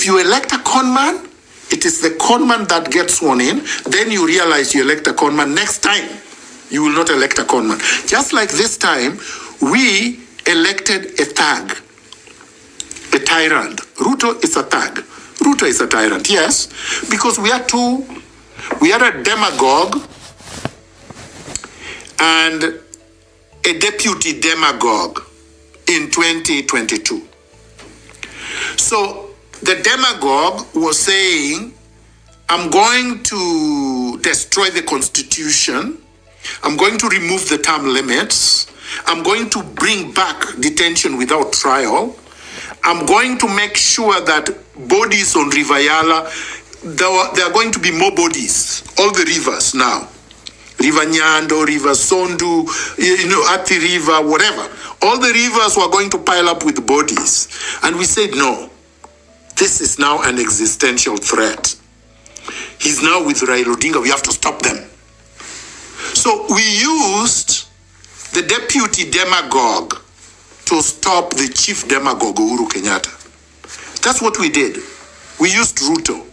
If you elect a conman, it is the conman that gets sworn in. Then you realize you elect a conman. Next time, you will not elect a conman. Just like this time, we elected a thug, a tyrant. Ruto is a thug. Ruto is a tyrant, yes, because we are a demagogue and a deputy demagogue in 2022. So the demagogue was saying, I'm going to destroy the Constitution. I'm going to remove the term limits. I'm going to bring back detention without trial. I'm going to make sure that bodies on River Yala, there are going to be more bodies, all the rivers now. River Nyando, River Sondu, Athi River, whatever. All the rivers were going to pile up with bodies. And we said, no, this is now an existential threat. He's now with Raila Odinga, we have to stop them. So we used the deputy demagogue to stop the chief demagogue, Uhuru Kenyatta. That's what we did. We used Ruto,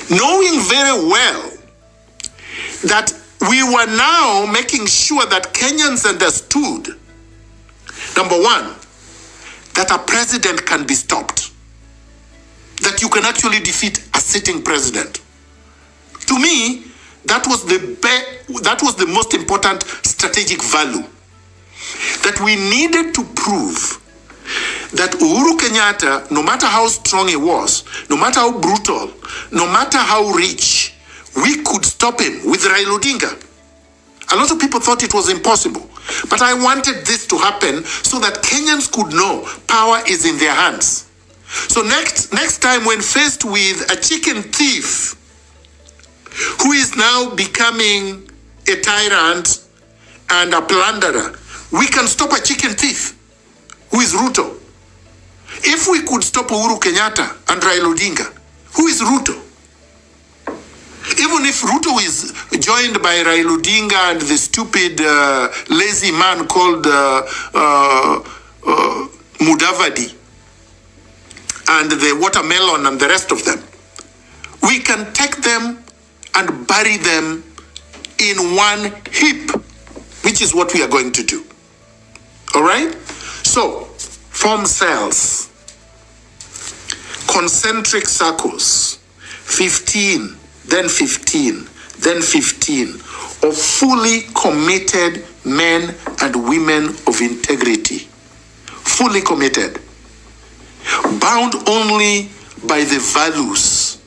knowing very well that we were now making sure that Kenyans understood, number one, that a president can be stopped, that you can actually defeat a sitting president. To me, that was the most important strategic value, that we needed to prove that Uhuru Kenyatta, no matter how strong he was, no matter how brutal, no matter how rich, we could stop him with Raila Odinga. A lot of people thought it was impossible, but I wanted this to happen so that Kenyans could know power is in their hands. So next time when faced with a chicken thief who is now becoming a tyrant and a plunderer, we can stop a chicken thief who is Ruto. If we could stop Uhuru Kenyatta and Raila Odinga, who is Ruto? Even if Ruto is joined by Raila Odinga and the stupid lazy man called Mudavadi and the watermelon and the rest of them, we can take them and bury them in one heap, which is what we are going to do. All right? So, form cells, concentric circles, 15, then 15, then 15, of fully committed men and women of integrity. Fully committed. Bound only by the values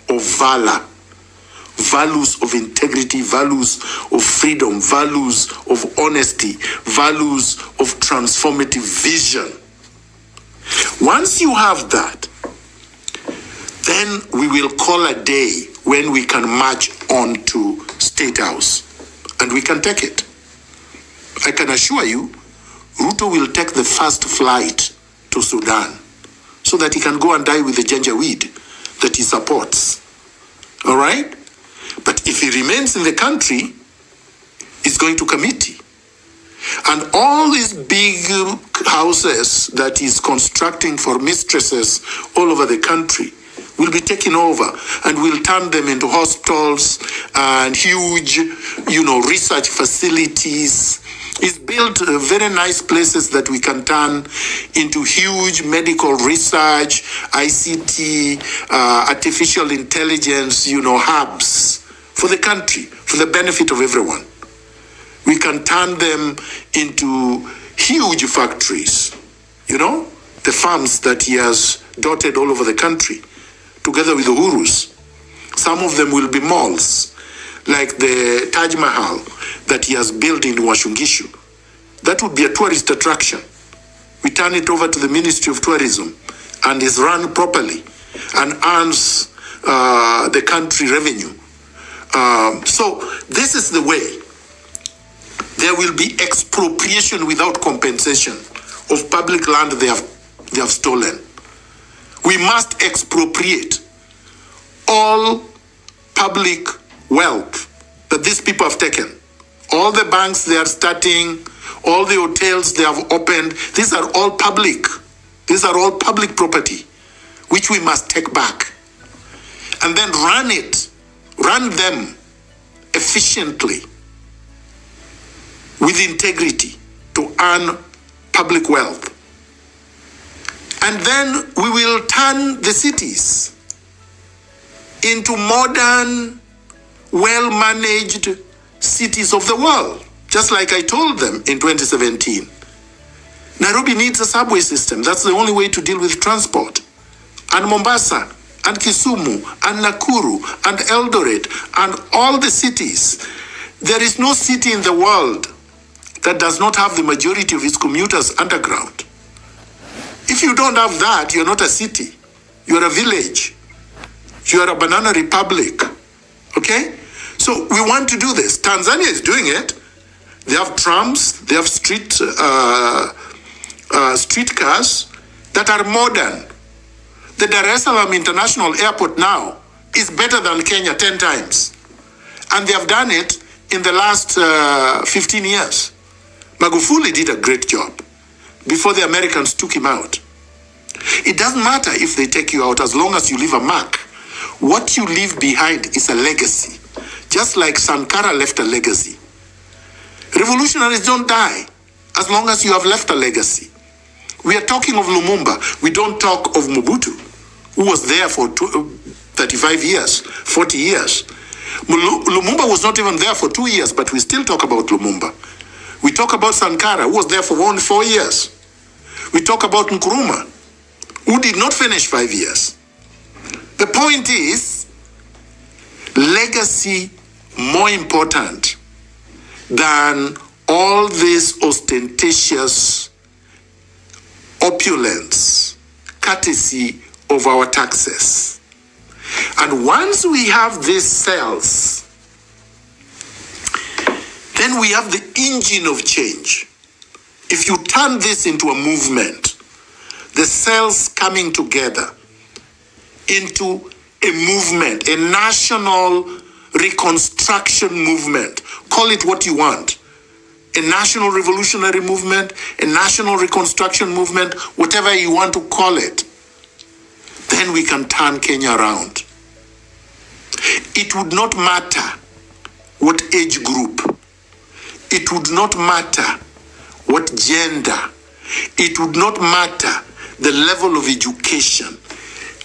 of valor, values of integrity, values of freedom, values of honesty, values of transformative vision. Once you have that, then we will call a day when we can march on to State House and we can take it. I can assure you, Ruto will take the first flight to Sudan so that he can go and die with the janjaweed that he supports. All right? But if he remains in the country, he's going to committee. And all these big houses that he's constructing for mistresses all over the country will be taken over and we'll turn them into hospitals and huge, research facilities. He's built very nice places that we can turn into huge medical research, ICT, artificial intelligence, hubs for the country, for the benefit of everyone. We can turn them into huge factories, the farms that he has dotted all over the country, together with the Uhurus. Some of them will be malls, like the Taj Mahal that he has built in Washungishu. That would be a tourist attraction. We turn it over to the Ministry of Tourism and is run properly and earns the country revenue. So this is the way. There will be expropriation without compensation of public land they have stolen. We must expropriate all public wealth that these people have taken. All the banks they are starting, all the hotels they have opened, these are all public. These are all public property. which we must take back, and then run them efficiently with integrity to earn public wealth. And then we will turn the cities into modern, well-managed cities of the world, just like I told them in 2017. Nairobi needs a subway system. That's the only way to deal with transport. And Mombasa, and Kisumu, and Nakuru, and Eldoret, and all the cities. There is no city in the world that does not have the majority of its commuters underground. If you don't have that, you're not a city. You're a village. You're a banana republic. Okay? So we want to do this. Tanzania is doing it. They have trams, they have streetcars that are modern. The Dar es Salaam International Airport now is better than Kenya 10 times. And they have done it in the last 15 years. Magufuli did a great job before the Americans took him out. It doesn't matter if they take you out as long as you leave a mark. What you leave behind is a legacy. Just like Sankara left a legacy. Revolutionaries don't die as long as you have left a legacy. We are talking of Lumumba. We don't talk of Mobutu, who was there for 35 years, 40 years. Lumumba was not even there for 2 years, but we still talk about Lumumba. We talk about Sankara, who was there for only 4 years. We talk about Nkrumah, who did not finish 5 years. The point is, legacy more important than all this ostentatious opulence, courtesy of our taxes. And once we have these cells, then we have the engine of change. If you turn this into a movement, the cells coming together into a movement, a national reconstruction movement, call it what you want, a national revolutionary movement, a national reconstruction movement, whatever you want to call it, then we can turn Kenya around. It would not matter what age group, it would not matter what gender, it would not matter the level of education.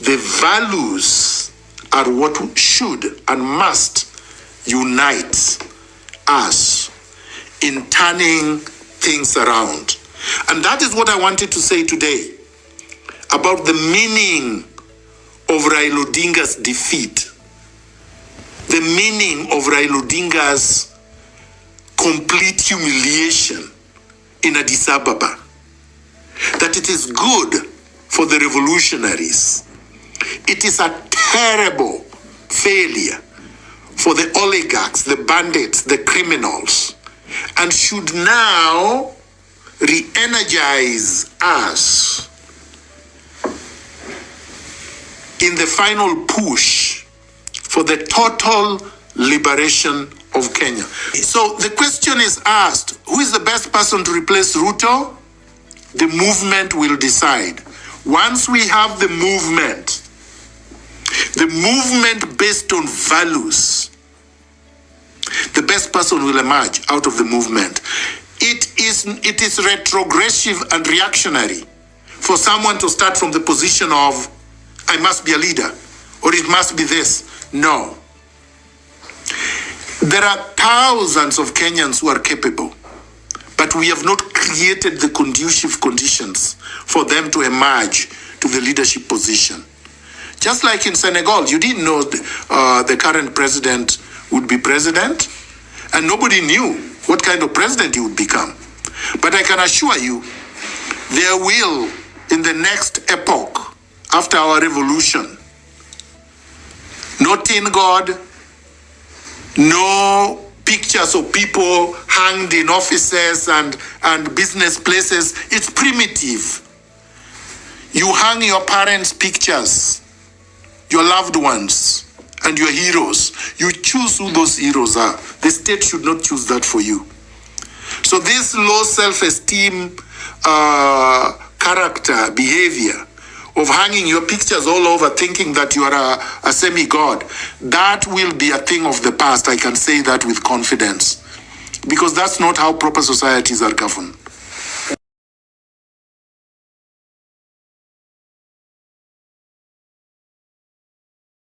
The values are what should and must unite us in turning things around. And that is what I wanted to say today about the meaning of Raila Odinga's defeat, the meaning of Raila Odinga's complete humiliation in Addis Ababa, that it is good for the revolutionaries. It is a terrible failure for the oligarchs, the bandits, the criminals, and should now re-energize us in the final push for the total liberation of Kenya. So the question is asked, who is the best person to replace Ruto? The movement will decide. Once we have the movement based on values, the best person will emerge out of the movement. It is retrogressive and reactionary for someone to start from the position of, I must be a leader, or it must be this. No. There are thousands of Kenyans who are capable, but we have not created the conducive conditions for them to emerge to the leadership position. Just like in Senegal, you didn't know the current president would be president, and nobody knew what kind of president he would become. But I can assure you, there will, in the next epoch, after our revolution, no tin God, no pictures of people hanged in offices and business places. It's primitive. You hang your parents' pictures, your loved ones, and your heroes. You choose who those heroes are. The state should not choose that for you. So this low self-esteem character, behavior, of hanging your pictures all over thinking that you are a semi-god, that will be a thing of the past. I can say that with confidence. Because that's not how proper societies are governed.